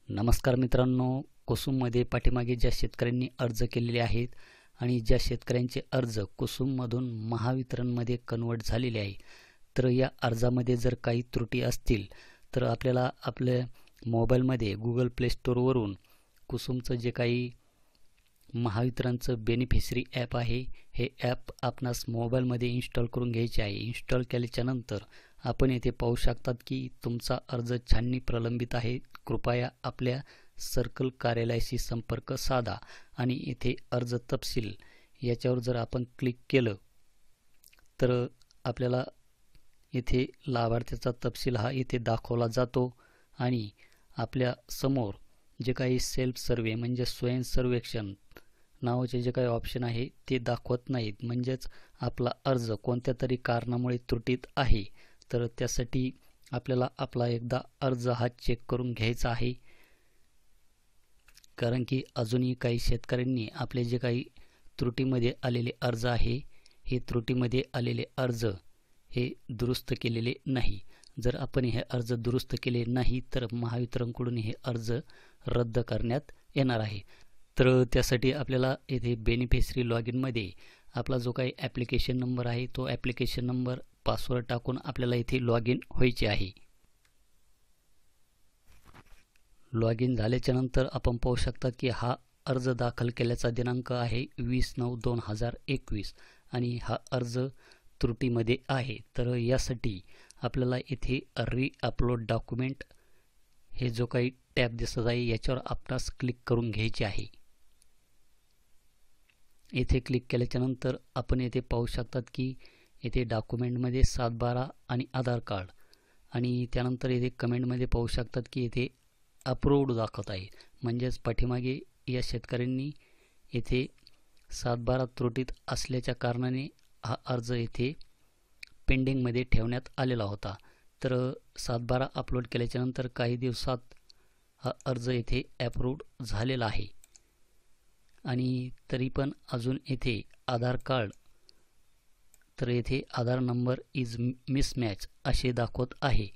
नमस्कार मित्रांनो, कुसुममध्ये पाठीमागे ज्या शेतकऱ्यांनी अर्ज केलेले आहेत आणि ज्या शेतकऱ्यांचे अर्ज कुसुममधून महावितरणमध्ये कन्वर्ट झालेले आहे, तर या अर्जामध्ये जर काही त्रुटी असतील तर आपल्याला आपल्या मोबाईलमध्ये गुगल प्ले स्टोअरवरून कुसुमचं जे काही महावितरणचं बेनिफिशरी ॲप आहे, हे ॲप आपणास मोबाईलमध्ये इन्स्टॉल करून घ्यायचे आहे. इन्स्टॉल केल्याच्यानंतर आपण येथे पाहू शकतात की तुमचा अर्ज छाननी प्रलंबित आहे. कृपया आपल्या सर्कल कार्यालयाशी संपर्क साधा आणि येथे अर्ज तपशील याच्यावर जर आपण क्लिक केलं तर आपल्याला येथे लाभार्थ्याचा तपशील हा येथे दाखवला जातो आणि आपल्या समोर जे काही सेल्फ सर्वे म्हणजे स्वयं सर्वेक्षण नावाचे जे काही ऑप्शन आहे ते दाखवत नाहीत. म्हणजेच आपला अर्ज कोणत्या तरी कारणामुळे त्रुटीत आहे, तर त्यासाठी आपल्याला आपला एकदा अर्ज हा चेक करून घ्यायचा आहे. कारण की अजूनही काही शेतकऱ्यांनी आपले जे काही त्रुटीमध्ये आलेले अर्ज आहे, हे त्रुटीमध्ये आलेले अर्ज हे दुरुस्त केलेले नाही. जर आपण हे अर्ज दुरुस्त केले नाही तर महावितरणकडून हे अर्ज रद्द करण्यात येणार आहे. तर त्यासाठी आपल्याला येथे बेनिफिशरी लॉग इनमध्ये आपला जो काही ॲप्लिकेशन नंबर आहे तो ॲप्लिकेशन नंबर पासवर्ड टाकून आपल्याला इथे लॉग इन व्हायचे आहे. लॉग इन झाल्याच्या नंतर आपण पाहू शकता की हा अर्ज दाखल केल्याचा दिनांक आहे 20/9/2021 आणि हा अर्ज त्रुटीमध्ये आहे. तर यासाठी आपल्याला इथे अपलोड डॉक्युमेंट हे जो काही टॅब दिसत आहे याच्यावर आपणास क्लिक करून घ्यायचे आहे. येथे क्लिक केल्याच्या नंतर आपण येथे पाहू शकतात की येथे डॉक्युमेंटमध्ये 7/12 आणि आधार कार्ड आणि त्यानंतर येथे कमेंटमध्ये पाहू शकतात की येथे अप्रूव्ड दाखवत आहे. म्हणजेच पाठीमागे या शेतकऱ्यांनी येथे 7/12 त्रुटीत असल्याच्या कारणाने हा अर्ज येथे पेंडिंगमध्ये ठेवण्यात आलेला होता. तर 7/12 अपलोड केल्याच्या नंतर काही दिवसात हा अर्ज येथे अप्रूव्ड झालेला आहे आणि तरी पण अजून येथे आधार कार्ड तर येथे आधार नंबर इज मिसमॅच असे दाखवत आहे.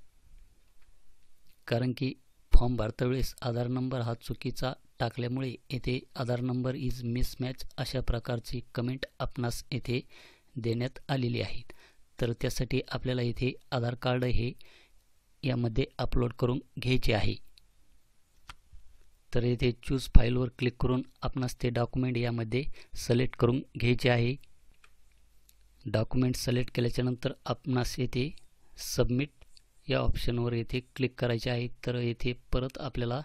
कारण की फॉर्म भरता वेळेस आधार नंबर हा चुकीचा टाकल्यामुळे येथे आधार नंबर इज मिसमॅच अशा प्रकारची कमेंट आपणास येथे देण्यात आलेली आहे. तर त्यासाठी आपल्याला येथे आधार कार्ड हे यामध्ये अपलोड करून घ्यायचे आहे. तर येथे चूज फाईलवर क्लिक करून आपणास ते डॉक्युमेंट यामध्ये सिलेक्ट करून घ्यायचे आहे. डॉक्युमेंट सिलेक्ट केल्याच्या नंतर आपणास येथे सबमिट या ऑप्शनवर येथे क्लिक करायचे आहे. तर येथे परत आपल्याला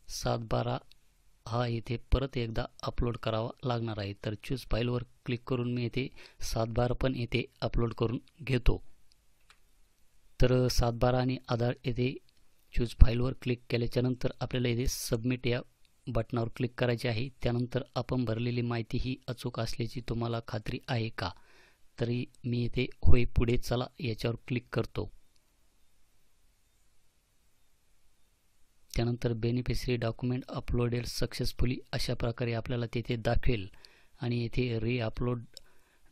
7/12 हा येथे परत एकदा अपलोड करावा लागणार आहे. तर चूज फाईलवर क्लिक करून मी येथे 7/12 पण येथे अपलोड करून घेतो. तर 7/12 आणि आधार येथे चूज फाईलवर क्लिक केल्याच्या नंतर आपल्याला येथे सबमिट या बटनावर क्लिक करायचे आहे. त्यानंतर आपण भरलेली माहिती ही अचूक असल्याची तुम्हाला खात्री आहे का? तरी मी येथे होय पुढे चला याच्यावर क्लिक करतो. त्यानंतर बेनिफिशरी डॉक्युमेंट अपलोडेड सक्सेसफुली अशा प्रकारे आपल्याला तिथे दाखवेल आणि येथे अपलोड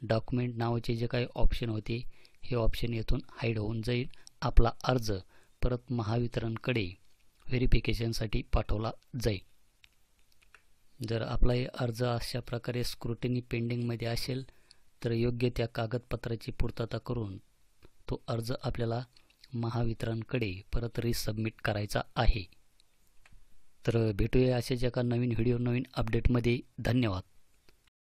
डॉक्युमेंट नावाचे जे काही ऑप्शन होते हे ऑप्शन येथून हाईड होऊन जाईल. आपला अर्ज परत महावितरणकडे व्हेरिफिकेशनसाठी पाठवला जाईल. जर आपला हे अर्ज अशा प्रकारे स्क्रुटिनी पेंडिंगमध्ये असेल तर योग्य त्या कागदपत्राची पूर्तता करून तो अर्ज आपल्याला महावितरणकडे परत रिसबमिट करायचा आहे. तर भेटूया अशाच एका नवीन व्हिडिओ नवीन अपडेटमध्ये. धन्यवाद.